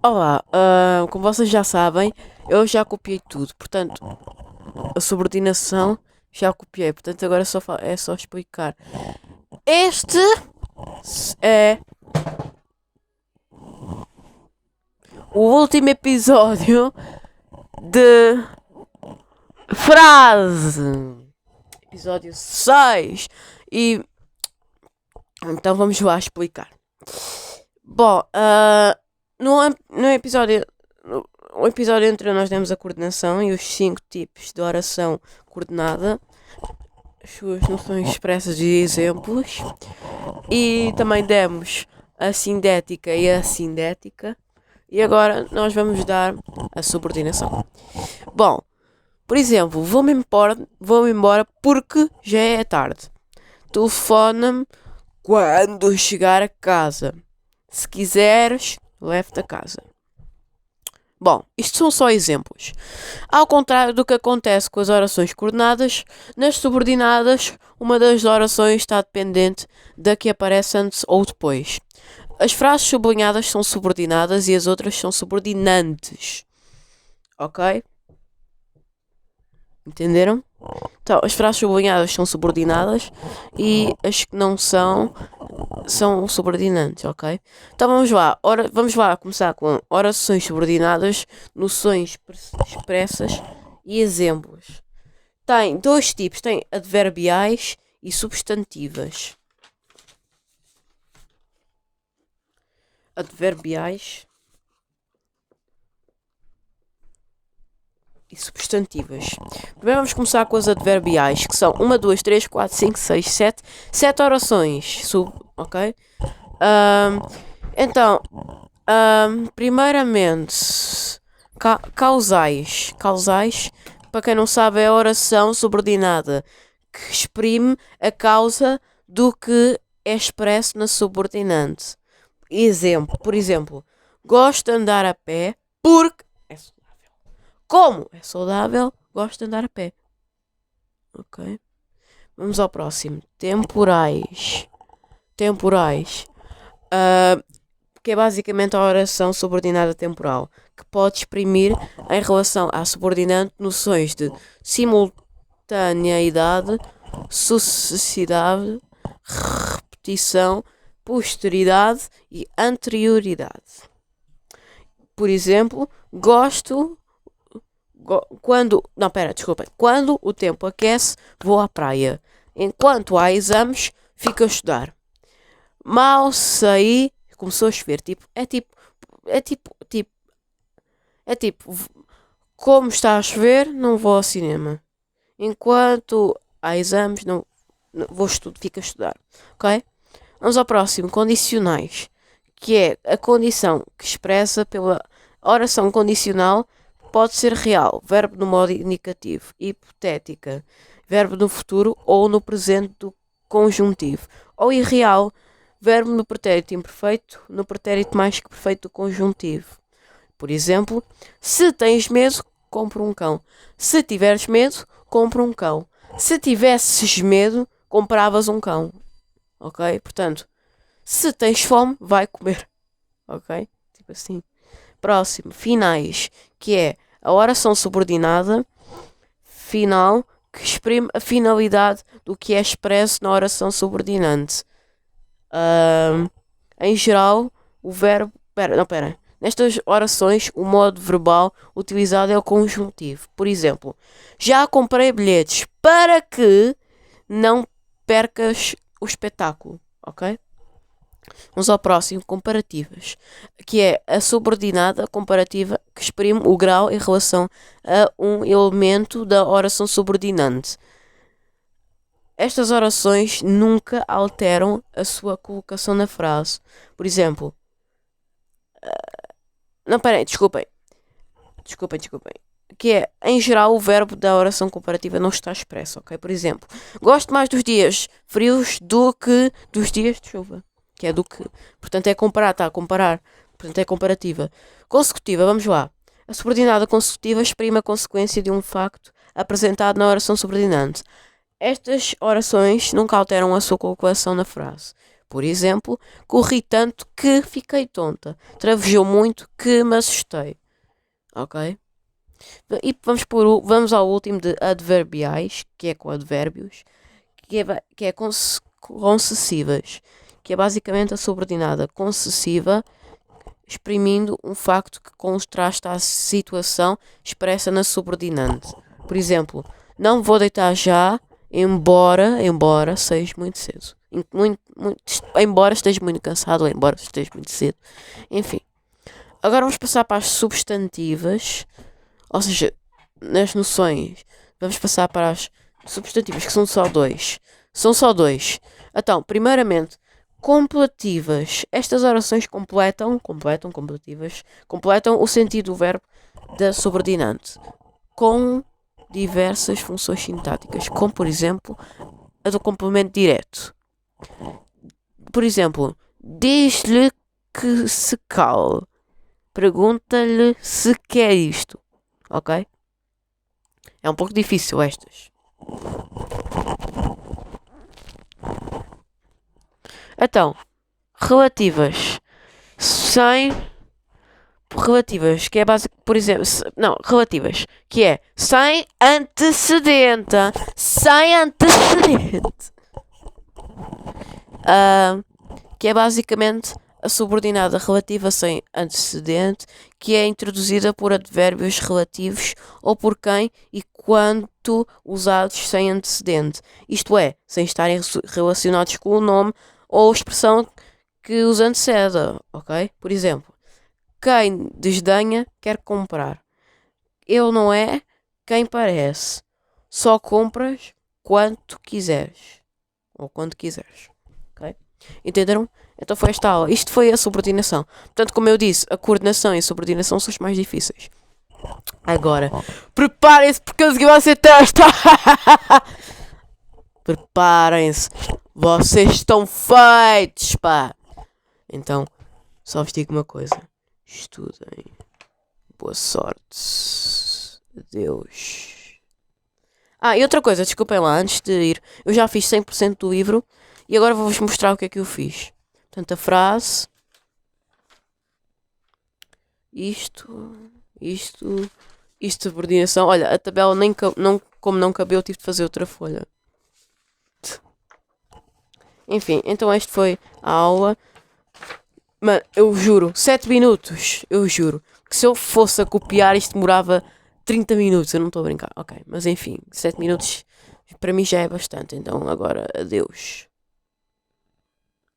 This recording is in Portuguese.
Olá, como vocês já sabem, eu já copiei tudo, portanto, a subordinação já copiei, portanto, agora é só explicar. Este é o último episódio de frase, episódio 6 e então vamos lá explicar. Bom, no episódio. O episódio anterior nós demos a coordenação e os 5 tipos de oração coordenada, as suas noções expressas e exemplos. E também demos a sindética e a sindética. E agora nós vamos dar a subordinação. Bom, por exemplo, vou-me embora porque já é tarde. Telefona-me quando chegar a casa. Se quiseres, leve-te a casa. Bom, isto são só exemplos. Ao contrário do que acontece com as orações coordenadas, nas subordinadas, uma das orações está dependente da que aparece antes ou depois. As frases sublinhadas são subordinadas e as outras são subordinantes. Ok? Entenderam? Então, as frases sublinhadas são subordinadas e as que não são subordinantes, ok? Então vamos lá começar com orações subordinadas, noções expressas e exemplos. Tem dois tipos, tem adverbiais e substantivas. Adverbiais e substantivas. Primeiro vamos começar com as adverbiais, que são 1, 2, 3, 4, 5, 6, 7. 7 orações. Ok? Então, primeiramente, causais. Causais, para quem não sabe, é a oração subordinada que exprime a causa do que é expresso na subordinante. Por exemplo, gosto de andar a pé porque é saudável. Como é saudável, gosto de andar a pé. Ok? Vamos ao próximo. Temporais. Temporais. Que é basicamente a oração subordinada temporal, que pode exprimir em relação à subordinante noções de simultaneidade, sucessividade, repetição, posterioridade e anterioridade. Por exemplo, quando o tempo aquece, vou à praia. Enquanto há exames, fico a estudar. Mal saí, começou a chover. É tipo, como está a chover, não vou ao cinema. Enquanto há exames, não fico a estudar. Ok? Vamos ao próximo, condicionais, que é a condição que expressa pela oração condicional. Pode ser real, verbo no modo indicativo, hipotética, verbo no futuro ou no presente do conjuntivo, ou irreal, verbo no pretérito imperfeito, no pretérito mais que perfeito do conjuntivo. Por exemplo, se tens medo, compra um cão. Se tiveres medo, compra um cão. Se tivesses medo, compravas um cão. Ok? Portanto, se tens fome, vai comer. Ok? Tipo assim. Próximo, finais, que é a oração subordinada final que exprime a finalidade do que é expresso na oração subordinante. Em geral, o verbo... Pera. Nestas orações, o modo verbal utilizado é o conjuntivo. Por exemplo, já comprei bilhetes para que não percas o espetáculo. Ok? Vamos ao próximo, comparativas, que é a subordinada comparativa que exprime o grau em relação a um elemento da oração subordinante. Estas orações nunca alteram a sua colocação na frase. Por exemplo, desculpem. Que é, em geral, o verbo da oração comparativa não está expresso, ok? Por exemplo, gosto mais dos dias frios do que dos dias de chuva. Que é do que. Portanto, é comparar, está a comparar. Portanto, é comparativa. Consecutiva, vamos lá. A subordinada consecutiva exprime a consequência de um facto apresentado na oração subordinante. Estas orações nunca alteram a sua colocação na frase. Por exemplo, corri tanto que fiquei tonta. Travejou muito que me assustei. Ok? E vamos ao último de adverbiais, que é com advérbios, que é concessivas, que é basicamente a subordinada concessiva, exprimindo um facto que contrasta a situação expressa na subordinante. Por exemplo, não vou deitar já, embora seja muito cedo. Embora esteja muito cansado, ou embora esteja muito cedo. Enfim. Agora vamos passar para as substantivas. Ou seja, nas noções, vamos passar para as substantivas, que são só dois. São só dois. Então, primeiramente, completivas. Estas orações completam o sentido do verbo da subordinante, com diversas funções sintáticas, como, por exemplo, a do complemento direto. Por exemplo, diz-lhe que se cale. Pergunta-lhe se quer isto. Ok? É um pouco difícil estas. Então, relativas. Relativas, que é básico, por exemplo, relativas, que é sem antecedente. Sem antecedente. Que é basicamente a subordinada relativa sem antecedente, que é introduzida por advérbios relativos ou por quem e quanto usados sem antecedente. Isto é, sem estarem relacionados com o nome ou expressão que os antecede, ok? Por exemplo, quem desdenha quer comprar. Ele não é quem parece. Só compras quanto quiseres. Ou quando quiseres. Ok? Entenderam? Então foi esta aula. Isto foi a subordinação. Portanto, como eu disse, a coordenação e a subordinação são os mais difíceis. Agora, preparem-se porque a seguir vai ser teste. Preparem-se. Vocês estão feitos, pá. Então, só vos digo uma coisa. Estudem. Boa sorte. Adeus. E outra coisa, desculpem lá, antes de ir. Eu já fiz 100% do livro e agora vou-vos mostrar o que é que eu fiz. Portanto, a frase. Isto, subordinação. Olha, a tabela como não cabeu, tive de fazer outra folha. Enfim, então esta foi a aula. Mano, eu juro, 7 minutos, eu juro, que se eu fosse a copiar isto demorava 30 minutos, eu não estou a brincar, ok, mas enfim, 7 minutos para mim já é bastante, então agora adeus.